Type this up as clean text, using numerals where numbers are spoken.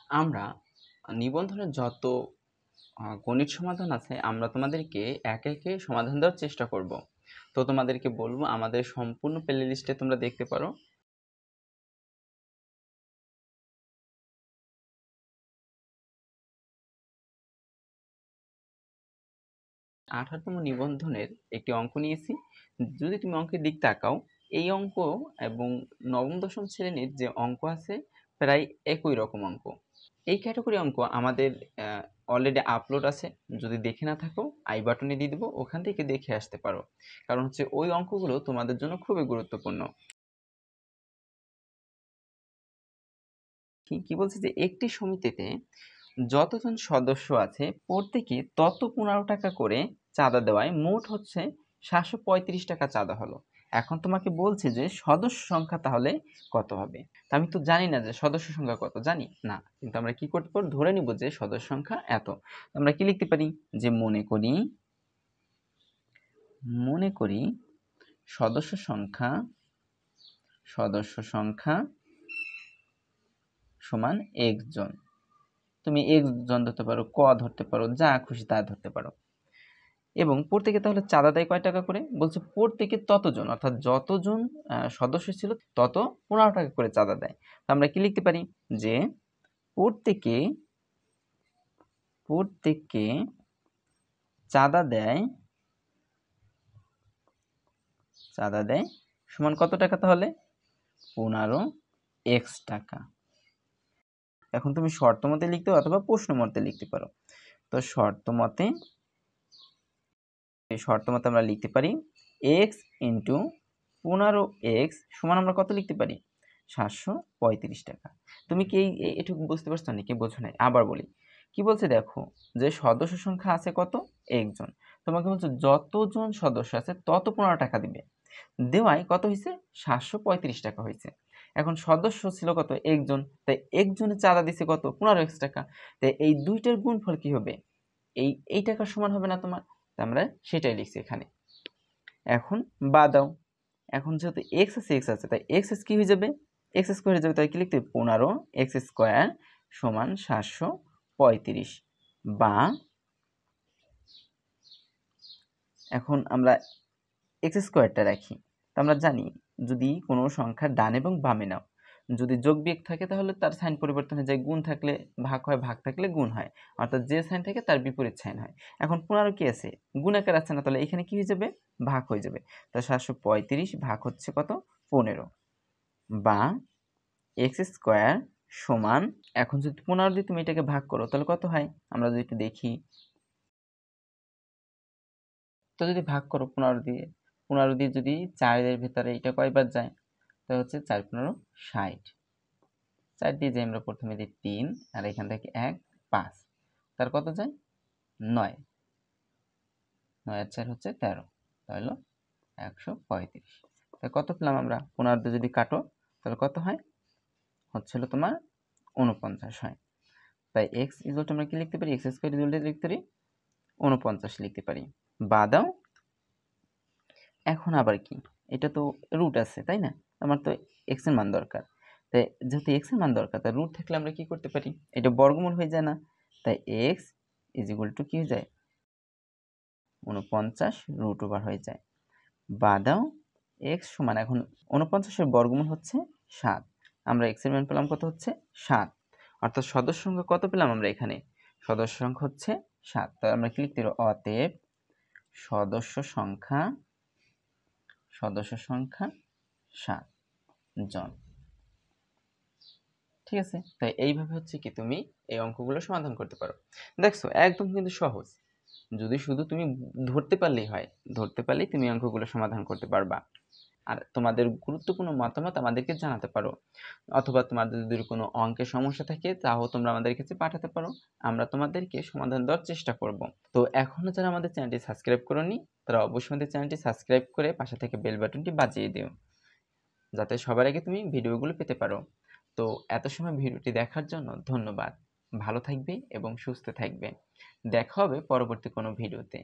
আমরা নিবন্ধনের যত গণিত সমাধান আছে আমরা তোমাদেরকে একে একে সমাধান দেওয়ার চেষ্টা করব। তো তোমাদেরকে বলবো আমাদের সম্পূর্ণ প্লে লিস্টে তোমরা দেখতে পারো। আঠারোতম নিবন্ধনের একটি অঙ্ক নিয়েছি। যদি তুমি অঙ্কের দিক তাকাও, এই অঙ্ক এবং নবম দশম শ্রেণীর যে অঙ্ক আছে প্রায় একই রকম অঙ্ক। এই ক্যাটাগরি অঙ্ক আমাদের অলরেডি আপলোড আছে, যদি দেখে না থাকো আই বাটনে দিয়ে দেবো, ওখান থেকে দেখে আসতে পারো। কারণ হচ্ছে ওই অঙ্কগুলো তোমাদের জন্য খুবই গুরুত্বপূর্ণ। কি বলছে যে একটি সমিতিতে যতজন সদস্য আছে প্রত্যেকে তত 15 টাকা করে চাঁদা দেওয়ায় মোট হচ্ছে 735 টাকা চাঁদা হলো। এখন তোমাকে বলছে যে সদস্য সংখ্যা তাহলে কত হবে। তা আমি তো জানি না যে সদস্য সংখ্যা কত, জানি না, কিন্তু আমরা কি করতে পারি, ধরে নিব যে সদস্য সংখ্যা এত। আমরা কি লিখতে পারি যে মনে করি সদস্য সংখ্যা সমান x জন। তুমি x জন ধরতে পারো, ক ধরতে পারো, যা খুশি তা ধরতে পারো। এবং প্রত্যেকে তাহলে চাঁদা দেয় কয় টাকা করে, বলছে প্রত্যেকে ততজন, অর্থাৎ যতজন সদস্য ছিল তত 15 টাকা করে চাঁদা দেয়। তো আমরা কি লিখতে পারি যে প্রত্যেকে চাঁদা দেয় সমান কত টাকা, তাহলে 15x টাকা। এখন তুমি শর্ত মতে লিখতে অথবা প্রশ্ন মতে লিখতে পারো। তো শর্ত মতে আমরা লিখতে পারি x ইন্টু 15x সমান আমরা কত লিখতে পারি, 735 টাকা। তুমি কি এটুকু বুঝতে পারছো নাকি বোঝো নাই? আবার বলি, কি বলছে দেখো, যে সদস্য সংখ্যা আছে কত, একজন। তোমাকে বলছে যতজন সদস্য আছে তত 15 টাকা দিবে, দেওয়ায় কত হয়েছে, 735 টাকা হয়েছে। এখন সদস্য ছিল কত, একজন, তাই একজনের চাঁদা দিছে কত, 15x টাকা। তাই এই দুইটার গুণফল কি হবে, এই টাকার সমান হবে না তোমার? আমরা সেটাই লিখছি এখানে। এখন বা দাও, এখন যেহেতু x আছে তাই x কি হয়ে যাবে, x স্কোয়ার হয়ে যাবে, তাই কি লিখতে হবে 15x স্কোয়ার সমান 735। বা এখন আমরা x স্কোয়ারটা রাখি। তো আমরা জানি যদি কোনো সংখ্যা ডান এবং বামে নাও, যদি যোগ বিয়োগ থাকে তাহলে তার সাইন পরিবর্তন হয়ে যায়, গুণ থাকলে ভাগ হয়, ভাগ থাকলে গুণ হয়, অর্থাৎ যে সাইন থাকে তার বিপরীত সাইন হয়। এখন 15 কি আছে, গুণ আকার আছে না, তাহলে এখানে কি হয়ে যাবে, ভাগ হয়ে যাবে। তা 735 ভাগ হচ্ছে কত, 15। বা x স্কোয়ার সমান, এখন যদি 15 দিয়ে তুমি এটাকে ভাগ করো তাহলে কত হয়, আমরা যদি একটু দেখি। তো যদি ভাগ করো 15 দিয়ে যদি 4 ভিতরে এটা কয়বার যায়, তা হচ্ছে 4 15 60। 4 দিয়ে যাই আমরা প্রথমে দিই 3, আর এখান থেকে 1 5, তার কত যায় 9, 9 আর 4 হচ্ছে 13, তাহলে 135। তাই কত পেলাম আমরা, 15 দিয়ে যদি কাটো তাহলে কত হয়, হচ্ছিল তোমার 49 হয়। তাই x ইকুয়াল টু আমরা কি লিখতে পারি, x স্কয়ার ইকুয়াল টু লিখতে পারি 49 লিখতে পারি। বা দাও, এখন আবার কি, এটা তো রুট আছে তাই না, আমার তো x এর মান দরকার। তাই যেহেতু x এর মান দরকার, তাই রুট থাকলে আমরা কি করতে পারি, এটা বর্গমূল হয়ে যায় না, তাই x ইজ ইকুয়াল টু কি হয়ে যায়, 49 রুট ওভার হয়ে যায়। বা দাও x সমান, এখন 49 এর বর্গমূল হচ্ছে 7, আমরা x এর মান পেলাম কত হচ্ছে 7, অর্থাৎ সদস্য সংখ্যা কত পেলাম আমরা এখানে, সদস্য সংখ্যা হচ্ছে 7। তাই আমরা কি লিখতে পারি, অতএব সদস্য সংখ্যা 7 জন। ঠিক আছে, তাই এইভাবে হচ্ছে কি তুমি এই অঙ্কগুলো সমাধান করতে পারো। দেখছো একদম কিন্তু সহজ, যদি শুধু তুমি ধরতে পারলেই হয়, ধরতে পারলেই তুমি অঙ্কগুলো সমাধান করতে পারবা। আর তোমাদের গুরুত্বপূর্ণ মতামত আমাদেরকে জানাতে পারো, অথবা তোমাদের যদি কোনো অঙ্কের সমস্যা থাকে তাও তোমরা আমাদের কাছে পাঠাতে পারো, আমরা তোমাদেরকে সমাধান দেওয়ার চেষ্টা করব। তো এখনো যারা আমাদের চ্যানেলটি সাবস্ক্রাইব করোনি তারা অবশ্যই আমাদের চ্যানেলটি সাবস্ক্রাইব করে পাশে থেকে বেল বাটনটি বাজিয়ে দিও, যাতে সবার আগে তুমি ভিডিওগুলো পেতে পারো। তো এত সময় ভিডিওটি দেখার জন্য ধন্যবাদ। ভালো থাকবে এবং সুস্থ থাকবে। দেখা হবে পরবর্তী কোনো ভিডিওতে।